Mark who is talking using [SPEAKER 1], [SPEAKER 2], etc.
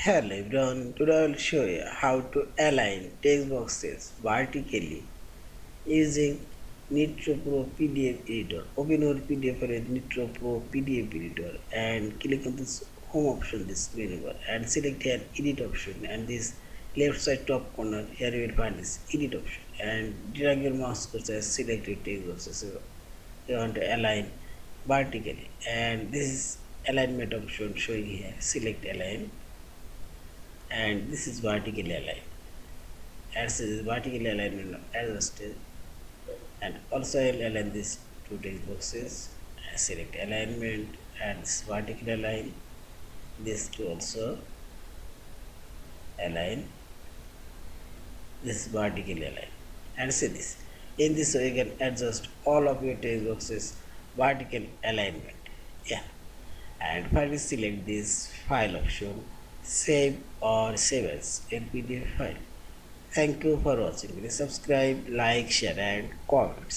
[SPEAKER 1] Hello everyone, today I will show you how to align text boxes vertically using Nitro Pro PDF Editor. Open your PDF file with Nitro Pro PDF Editor and click on this home option, this menu bar, and select here edit option, and this left side top corner here you will find this edit option, and drag your mouse cursor, select your text boxes. So you want to align vertically, and this is alignment option showing here. Select align, and this is vertically aligned. As is vertical alignment adjusted, and also I'll align these two text boxes. I select alignment and this vertical align. This to also align. This is vertically align, and see this. In this way, you can adjust all of your text boxes vertical alignment. Yeah, and finally select this file option, save or save as in PDF file. Thank you for watching. Please subscribe, like, share and comments.